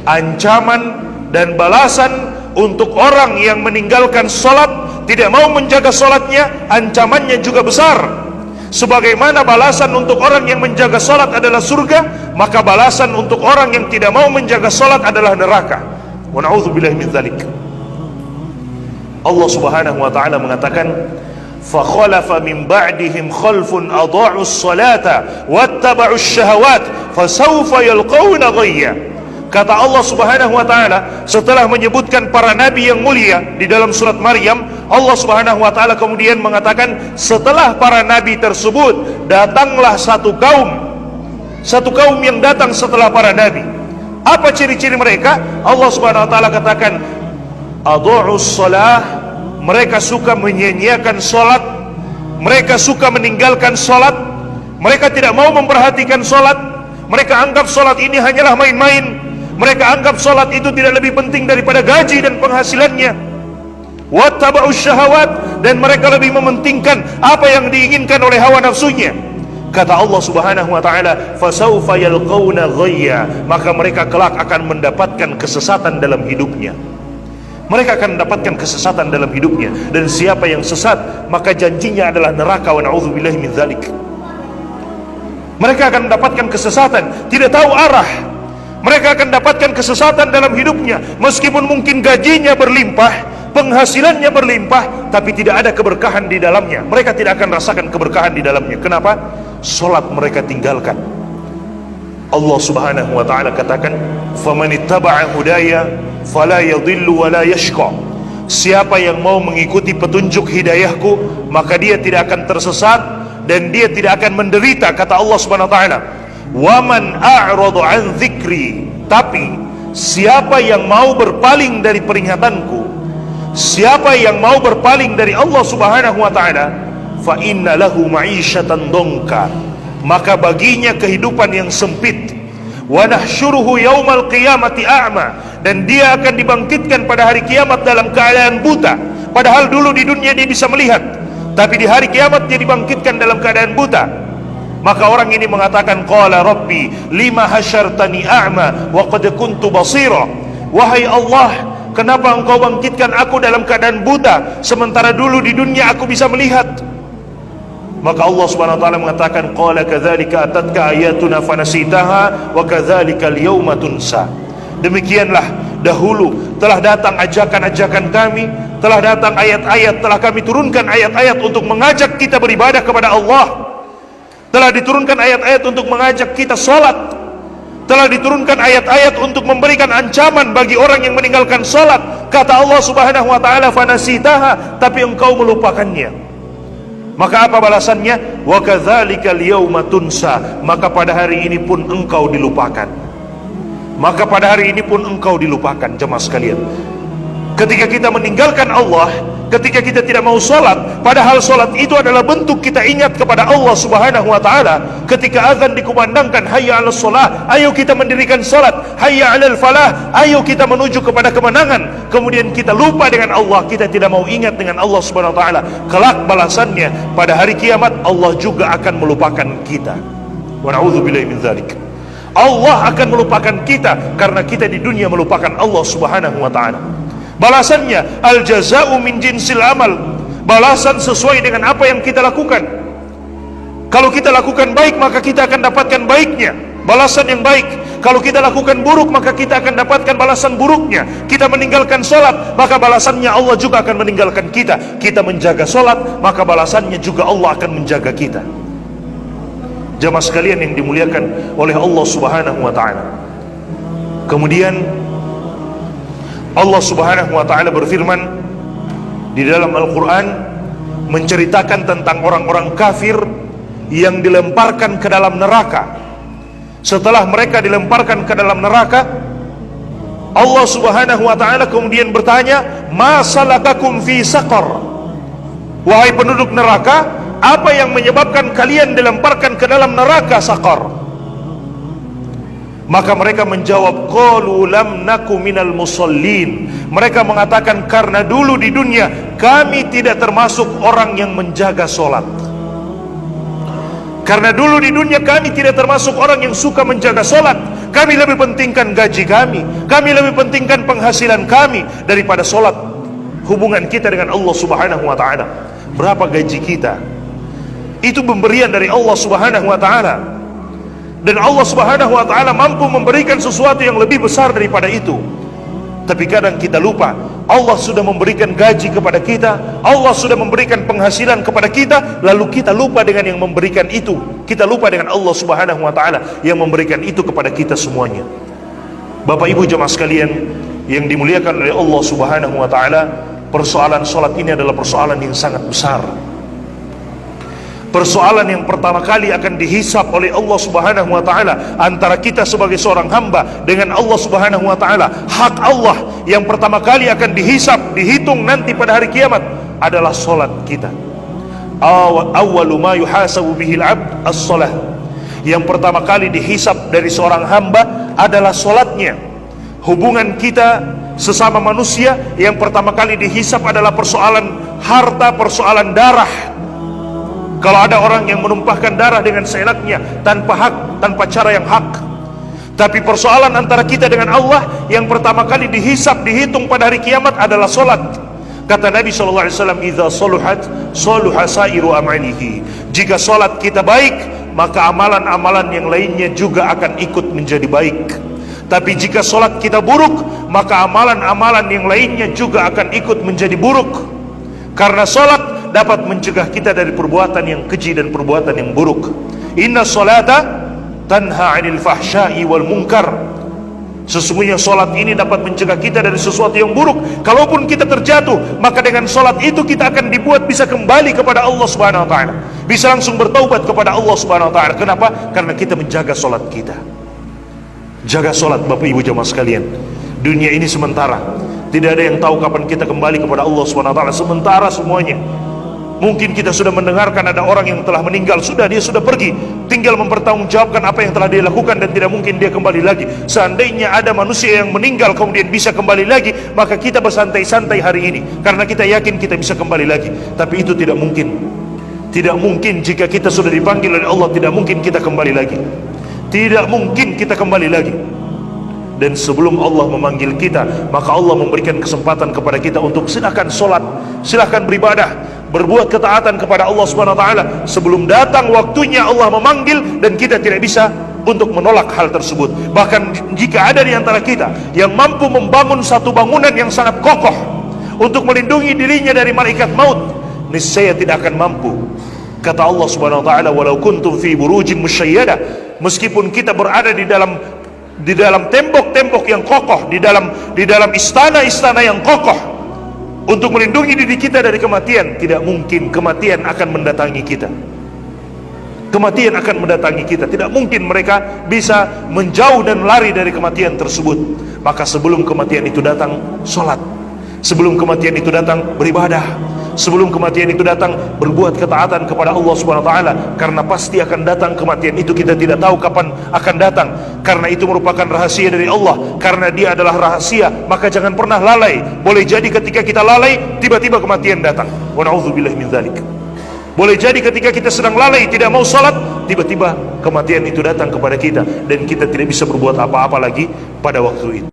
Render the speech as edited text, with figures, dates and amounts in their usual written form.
Ancaman dan balasan untuk orang yang meninggalkan sholat, tidak mau menjaga sholatnya, ancamannya juga besar. Sebagaimana balasan untuk orang yang menjaga sholat adalah surga, maka balasan untuk orang yang tidak mau menjaga sholat adalah neraka. Wa na'udzubillahi min dzalik. Allah Subhanahu wa taala mengatakan, fa khalafa min ba'dihim khalfun adha'us salata wattaba'us syahawat fasawfa yalqawna ghayya. Kata Allah Subhanahu wa taala setelah menyebutkan para nabi yang mulia di dalam surat Maryam, Allah Subhanahu wa taala kemudian mengatakan setelah para nabi tersebut datanglah satu kaum yang datang setelah para nabi. Apa ciri-ciri mereka? Allah Subhanahu wa taala katakan adha'us shalah, mereka suka menyia-nyiakan salat, mereka suka meninggalkan salat, mereka tidak mau memperhatikan salat, mereka anggap salat ini hanyalah main-main. Mereka anggap sholat itu tidak lebih penting daripada gaji dan penghasilannya. Wattaba'us syahawat, dan mereka lebih mementingkan apa yang diinginkan oleh hawa nafsunya. Kata Allah Subhanahu wa taala, fasawfa yalqawna ghayya, maka mereka kelak akan mendapatkan kesesatan dalam hidupnya. Mereka akan mendapatkan kesesatan dalam hidupnya, dan siapa yang sesat maka janjinya adalah neraka. Wa na'udzubillahi min dzalik. Mereka akan mendapatkan kesesatan, tidak tahu arah. Mereka akan dapatkan kesesatan dalam hidupnya. Meskipun mungkin gajinya berlimpah, penghasilannya berlimpah, tapi tidak ada keberkahan di dalamnya. Mereka tidak akan rasakan keberkahan di dalamnya. Kenapa? Salat mereka tinggalkan. Allah Subhanahu wa taala katakan, "Faman ittaba'a hudaya fala yadhillu wa la yashqa." Siapa yang mau mengikuti petunjuk hidayahku, maka dia tidak akan tersesat dan dia tidak akan menderita, kata Allah Subhanahu wa taala. Waman a'radu an dzikri, tapi siapa yang mau berpaling dari peringatanku, siapa yang mau berpaling dari Allah Subhanahu wa taala, fa inna lahu ma'isyatan dongka, maka baginya kehidupan yang sempit. Wa nahsyuruhu yaumal qiyamati a'ma, dan dia akan dibangkitkan pada hari kiamat dalam keadaan buta. Padahal dulu di dunia dia bisa melihat, tapi di hari kiamat dia dibangkitkan dalam keadaan buta. Maka orang ini mengatakan, qala rabbi lima hasyartani a'ma wa qad kuntu basira. Wahai Allah, kenapa engkau bangkitkan aku dalam keadaan buta sementara dulu di dunia aku bisa melihat? Maka Allah Subhanahu wa taala mengatakan, qala kadzalika atatka ayatuna fanasitaha wa kadzalika al-yauma tunsa. Demikianlah dahulu telah datang ajakan-ajakan kami, telah datang ayat-ayat, telah kami turunkan ayat-ayat untuk mengajak kita beribadah kepada Allah. Telah diturunkan ayat-ayat untuk mengajak kita sholat. Telah diturunkan ayat-ayat untuk memberikan ancaman bagi orang yang meninggalkan sholat. Kata Allah Subhanahu wa ta'ala, fanasitaha, tapi engkau melupakannya. Maka apa balasannya? Wa kadzalika al-yauma tunsa, maka pada hari ini pun engkau dilupakan. Maka pada hari ini pun engkau dilupakan. Jemaah sekalian, ketika kita meninggalkan Allah, ketika kita tidak mau sholat, padahal sholat itu adalah bentuk kita ingat kepada Allah Subhanahu wa ta'ala. Ketika azan dikumandangkan, hayya 'alas sholah, ayo kita mendirikan sholat. Hayya 'alal falah, ayo kita menuju kepada kemenangan. Kemudian kita lupa dengan Allah, kita tidak mau ingat dengan Allah Subhanahu wa ta'ala. Kelak balasannya pada hari kiamat, Allah juga akan melupakan kita. Wa na'udzubillahi min dzalik. Allah akan melupakan kita karena kita di dunia melupakan Allah Subhanahu wa ta'ala. Balasannya al-jaza'u min jinsil amal, balasan sesuai dengan apa yang kita lakukan. Kalau kita lakukan baik, maka kita akan dapatkan baiknya, balasan yang baik. Kalau kita lakukan buruk, maka kita akan dapatkan balasan buruknya. Kita meninggalkan sholat, maka balasannya Allah juga akan meninggalkan kita. Kita menjaga sholat, maka balasannya juga Allah akan menjaga kita. Jamaah sekalian yang dimuliakan oleh Allah Subhanahu wa ta'ala. Kemudian Allah Subhanahu wa ta'ala berfirman di dalam Al-Quran, menceritakan tentang orang-orang kafir yang dilemparkan ke dalam neraka. Setelah mereka dilemparkan ke dalam neraka, Allah Subhanahu wa ta'ala kemudian bertanya, ma salakakum fi saqar, wahai penduduk neraka, apa yang menyebabkan kalian dilemparkan ke dalam neraka saqar? Maka mereka menjawab, qalu lam naku minal musallin. Mereka mengatakan, karena dulu di dunia kami tidak termasuk orang yang menjaga solat. Karena dulu di dunia kami tidak termasuk orang yang suka menjaga solat, Kami lebih pentingkan gaji kami lebih pentingkan penghasilan kami daripada solat. Hubungan kita dengan Allah Subhanahu wa ta'ala, berapa gaji kita, itu pemberian dari Allah Subhanahu wa ta'ala. Dan Allah Subhanahu wa ta'ala mampu memberikan sesuatu yang lebih besar daripada itu. Tapi kadang kita lupa, Allah sudah memberikan gaji kepada kita, Allah sudah memberikan penghasilan kepada kita, lalu kita lupa dengan yang memberikan itu. Kita lupa dengan Allah Subhanahu wa ta'ala yang memberikan itu kepada kita semuanya. Bapak Ibu jemaah sekalian yang dimuliakan oleh Allah Subhanahu wa ta'ala, persoalan salat ini adalah persoalan yang sangat besar. Persoalan yang pertama kali akan dihisab oleh Allah Subhanahu wa ta'ala antara kita sebagai seorang hamba dengan Allah Subhanahu wa ta'ala. Hak Allah yang pertama kali akan dihisab, dihitung nanti pada hari kiamat adalah solat kita. Awwalu ma yuhasabu bihil abd as-salah. Yang pertama kali dihisab dari seorang hamba adalah solatnya. Hubungan kita sesama manusia yang pertama kali dihisab adalah persoalan harta, persoalan darah. Kalau ada orang yang menumpahkan darah dengan seenaknya, tanpa hak, tanpa cara yang hak. Tapi persoalan antara kita dengan Allah yang pertama kali dihisab, dihitung pada hari kiamat adalah solat. Kata Nabi SAW, "Idza saluhat, saluha sairu amalihi." Jika solat kita baik, maka amalan-amalan yang lainnya juga akan ikut menjadi baik. Tapi jika solat kita buruk, maka amalan-amalan yang lainnya juga akan ikut menjadi buruk. Karena solat dapat mencegah kita dari perbuatan yang keji dan perbuatan yang buruk. Inna salata tanha 'anil fahsya'i wal munkar. Sesungguhnya solat ini dapat mencegah kita dari sesuatu yang buruk. Kalaupun kita terjatuh, maka dengan solat itu kita akan dibuat bisa kembali kepada Allah Subhanahu wa ta'ala, bisa langsung bertaubat kepada Allah Subhanahu wa ta'ala. Kenapa? Karena kita menjaga solat kita. Jaga solat Bapak Ibu jemaah sekalian. Dunia ini sementara, tidak ada yang tahu kapan kita kembali kepada Allah Subhanahu wa ta'ala. Sementara semuanya. Mungkin kita sudah mendengarkan ada orang yang telah meninggal, dia sudah pergi, tinggal mempertanggungjawabkan apa yang telah dia lakukan dan tidak mungkin dia kembali lagi. Seandainya ada manusia yang meninggal kemudian bisa kembali lagi, maka kita bersantai-santai hari ini karena kita yakin kita bisa kembali lagi. Tapi itu tidak mungkin. Tidak mungkin. Jika kita sudah dipanggil oleh Allah, tidak mungkin kita kembali lagi. Tidak mungkin kita kembali lagi. Dan sebelum Allah memanggil kita, maka Allah memberikan kesempatan kepada kita untuk silakan solat, silakan beribadah, berbuat ketaatan kepada Allah Subhanahu wa ta'ala sebelum datang waktunya Allah memanggil, dan kita tidak bisa untuk menolak hal tersebut. Bahkan jika ada di antara kita yang mampu membangun satu bangunan yang sangat kokoh untuk melindungi dirinya dari malaikat maut, niscaya tidak akan mampu. Kata Allah Subhanahu wa ta'ala, walau kuntum fi burujin musyayyada, meskipun kita berada di dalam tembok-tembok yang kokoh, di dalam istana-istana yang kokoh untuk melindungi diri kita dari kematian, tidak mungkin kematian akan mendatangi kita. Kematian akan mendatangi kita. Tidak mungkin mereka bisa menjauh dan lari dari kematian tersebut. Maka sebelum kematian itu datang, solat. Sebelum kematian itu datang, beribadah. Sebelum kematian itu datang, berbuat ketaatan kepada Allah Subhanahu wa ta'ala. Karena pasti akan datang kematian itu, kita tidak tahu kapan akan datang. Karena itu merupakan rahasia dari Allah. Karena dia adalah rahasia, maka jangan pernah lalai. Boleh jadi ketika kita lalai, tiba-tiba kematian datang. Wa na'udzubillahi min dzalik. Boleh jadi ketika kita sedang lalai, tidak mau salat, tiba-tiba kematian itu datang kepada kita, dan kita tidak bisa berbuat apa-apa lagi pada waktu itu.